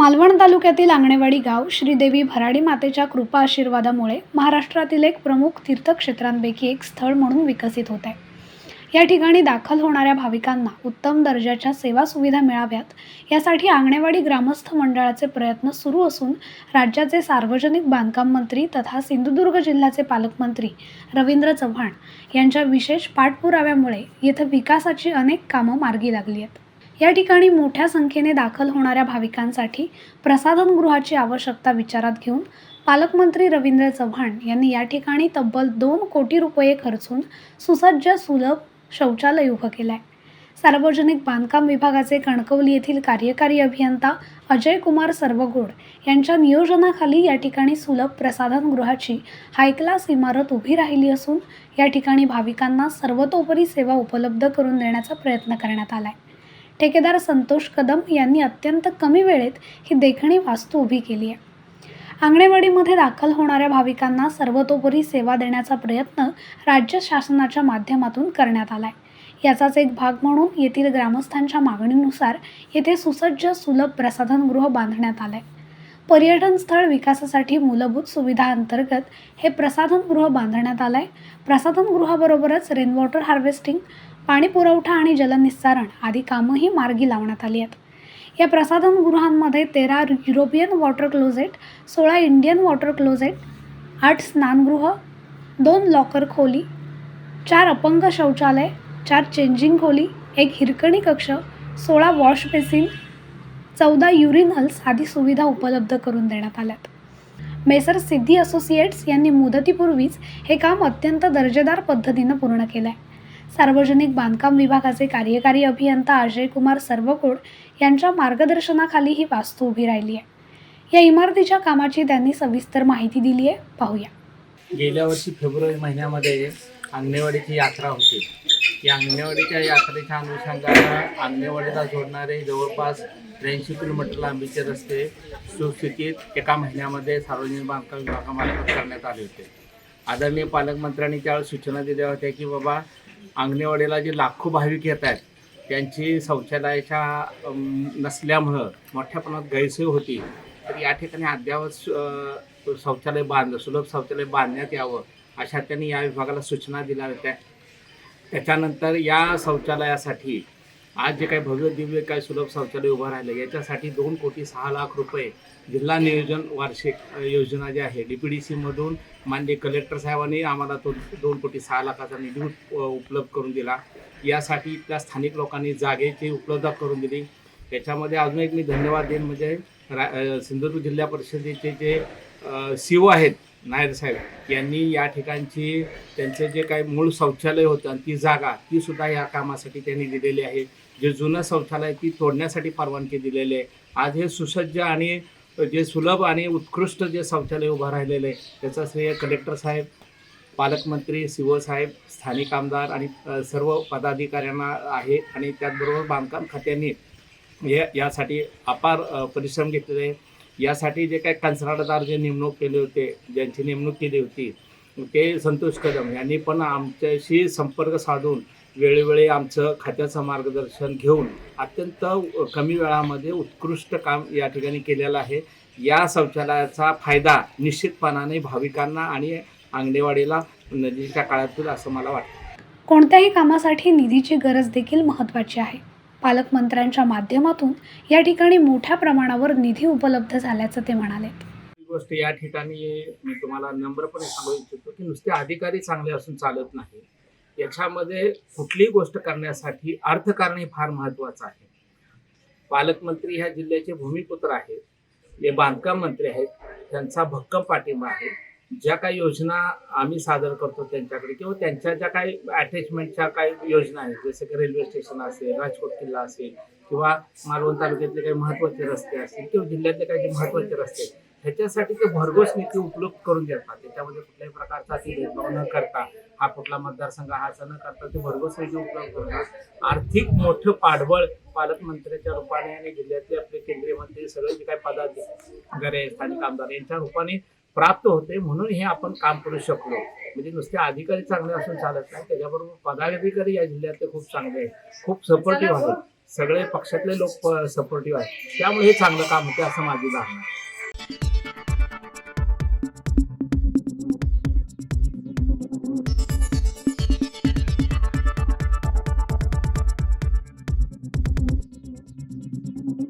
मालवण तालुक्यातील आंगणेवाडी गाव श्रीदेवी भराडी मातेच्या कृपा आशीर्वादामुळे महाराष्ट्रातील एक प्रमुख तीर्थक्षेत्रांपैकी एक स्थळ म्हणून विकसित होत आहे। या ठिकाणी दाखल होणाऱ्या भाविकांना उत्तम दर्जाच्या सेवा सुविधा मिळाव्यात यासाठी आंगणेवाडी ग्रामस्थ मंडळाचे प्रयत्न सुरू असून राज्याचे सार्वजनिक बांधकाम मंत्री तथा सिंधुदुर्ग जिल्ह्याचे पालकमंत्री रवींद्र चव्हाण यांच्या विशेष पाठपुराव्यामुळे येथे विकासाची अनेक कामं मार्गी लागली आहेत। या ठिकाणी मोठ्या संख्येने दाखल होणाऱ्या भाविकांसाठी प्रसाधनगृहाची आवश्यकता विचारात घेऊन पालकमंत्री रवींद्र चव्हाण यांनी या ठिकाणी तब्बल 2 कोटी रुपये खर्चून सुसज्ज सुलभ शौचालय उभं केलं आहे। सार्वजनिक बांधकाम विभागाचे कणकवली येथील कार्यकारी अभियंता अजय कुमार सर्वगोड यांच्या नियोजनाखाली या ठिकाणी सुलभ प्रसाधनगृहाची हाय क्लास इमारत उभी राहिली असून या ठिकाणी भाविकांना सर्वतोपरी सेवा उपलब्ध करून देण्याचा प्रयत्न करण्यात आला आहे। ठेकेदार संतोष कदम यांनी अत्यंत कमी वेळेत ही देखणी वास्तू उभी केली आहे। आंगणेवाडीमध्ये दाखल होणाऱ्या भाविकांना सर्वतोपरी सेवा देण्याचा प्रयत्न राज्य शासनाच्या माध्यमातून करण्यात आला आहे। याचाच एक भाग म्हणून येथील ग्रामस्थांच्या मागणीनुसार येथे सुसज्ज सुलभ प्रसाधनगृह बांधण्यात आले आहे। पर्यटन स्थळ विकासासाठी मूलभूत सुविधा अंतर्गत हे प्रसाधनगृह बांधण्यात आले आहे। प्रसाधनगृहाबरोबरच रेनवॉटर हार्वेस्टिंग, पाणी पुरवठा आणि जलनिस्सारण आदी कामंही मार्गी लावण्यात आली आहेत। या प्रसाधनगृहांमध्ये 13 European water closet, 16 Indian water closet, 8 स्नानगृह, 2 locker खोली, 4 अपंग शौचालय, 4 चेंजिंग खोली, 1 हिरकणी कक्ष, 16 वॉश बेसिन, 14 युरिनल्स आदी सुविधा उपलब्ध करून देण्यात आल्यात। मेसर सिद्धी असोसिएट्स यांनी मुदतीपूर्वीच हे काम अत्यंत दर्जेदार पद्धतीने पूर्ण केलं आहे। सार्वजनिक बांधकाम विभागाचे कार्यकारी अभियंता अजय कुमार सर्वगोड यांच्या मार्गदर्शनाखाली ही वास्तू उभी राहिली आहे। या इमारतीच्या कामाची त्यांनी सविस्तर माहिती दिली आहे, पाहूया। गेल्या वर्षी फेब्रुवारी महिन्यामध्ये आंगणेवाडीची यात्रा होती। या आंगणेवाडीच्या यात्रेच्या अनुषंगाने आंगणेवाडीला जोडणारे जवळपास 83 किलोमीटर लांबीचे रस्ते सुस्थितीत एका महिन्यामध्ये सार्वजनिक बांधकाम विभागामार्फत करण्यात आले होते। आदरणीय पालकमंत्र्यांनी त्यावेळी सूचना दिल्या होत्या की बाबा आंगणेवाडीला जे लाखो भाविक येत आहेत त्यांची शौचालयाच्या नसल्यामुळं मोठ्या प्रमाणात गैरसोय होती, तर या ठिकाणी अद्ययावत शौचालय सुलभ शौचालय बांधण्यात यावं अशा त्यांनी या विभागाला सूचना दिल्या होत्या। त्याच्यानंतर या शौचालयासाठी आज जे काही भव्य दिव्य काय सुलभ शौचालय उभं राहिलं याच्यासाठी 2,06,00,000 रुपये जिल्हा नियोजन वार्षिक योजना जी आहे DPDC मधून माननीय कलेक्टर साहेबांनी आम्हाला तो 2,06,00,000चा निधी उपलब्ध करून दिला। यासाठी त्या स्थानिक लोकांनी जागेची उपलब्ध करून दिली। त्याच्यामध्ये अजून एक मी धन्यवाद देईन म्हणजे सिंधुदुर्ग जिल्हा परिषदेचे जे CO आहेत नायर साहेब यांनी या ठिकाणची त्यांचे जे काही मूळ शौचालय होतं आणि ती जागा ती सुद्धा या कामासाठी त्यांनी दिलेली आहे। जे जुनं शौचालय ती तोडण्यासाठी परवानगी दिलेली आहे। आज हे सुसज्ज आणि जे सुलभ आणि उत्कृष्ट जे शौचालय उभं राहिलेलं आहे त्याचा श्रेय कलेक्टर साहेब, पालकमंत्री, CO साहेब, स्थानिक आमदार आणि सर्व पदाधिकाऱ्यांना आहे आणि त्याचबरोबर बांधकाम खात्याने यासाठी अपार परिश्रम घेतलेले। यासाठी जे काही कंत्राटदार जे नेमणूक केले होते, ज्यांची नेमणूक केली होती ते संतोष कदम यांनी पण आमच्याशी संपर्क साधून वेळोवेळी आमचं खात्याचं मार्गदर्शन घेऊन अत्यंत कमी वेळामध्ये उत्कृष्ट काम या ठिकाणी केलेलं आहे। या शौचालयाचा फायदा निश्चितपणाने भाविकांना आणि आंगणेवाडीला नजीकच्या काळात होईल असं मला वाटतं। कोणत्याही कामासाठी निधीची गरज देखील महत्त्वाची आहे। पालकमंत्र्यांच्या माध्यमातून या ठिकाणी मोठ्या प्रमाणावर निधी उपलब्ध झाल्याचं ते म्हणाले। ही गोष्ट या ठिकाणी मी तुम्हाला नम्रपणे सांगू इच्छितो की नुसते अधिकारी चांगले असून चालत नाही। याच्यामध्ये कुठलीही गोष्ट करण्यासाठी अर्थकारण फार महत्त्वाचं आहे। पालकमंत्री ह्या जिल्ह्याचे भूमिपुत्र आहेत, जे बांधकाम मंत्री आहेत, त्यांचा भक्कम पाठिंबा आहे। ज्या काही योजना आम्ही सादर करतो त्यांच्याकडे किंवा त्यांच्या ज्या काही अटॅचमेंटच्या काही योजना आहेत जसं की रेल्वे स्टेशन असेल, राजकोट किल्ला असेल किंवा मालवण तालुक्यातले काही महत्त्वाचे रस्ते असतील किंवा जिल्ह्यातले काही महत्त्वाचे रस्ते ह्याच्यासाठी ते भरघोस निधी उपलब्ध करून देतात। त्याच्यामध्ये कुठल्याही प्रकारचा भेदभाव न करता हा कुठला मतदारसंघ हाचा न करता ते भरघोस निधी उपलब्ध करतात। आर्थिक मोठं पाठबळ पालकमंत्र्यांच्या रूपाने आणि जिल्ह्यातले आपले केंद्रीय मंत्री सगळे जे काही पदाधिकारी स्थानिक आमदार यांच्या रूपाने प्राप्त होते, म्हणून हे आपण काम करू शकलो। म्हणजे नुसते अधिकारी चांगले असून चालत नाही, त्याच्याबरोबर पदाधिकारी या जिल्ह्यातले खूप चांगले आहेत, खूप सपोर्टिव्ह आहेत। सगळे पक्षातले लोक सपोर्टिव्ह आहेत, त्यामुळे हे चांगलं काम होते असं माझी धारणा आहे.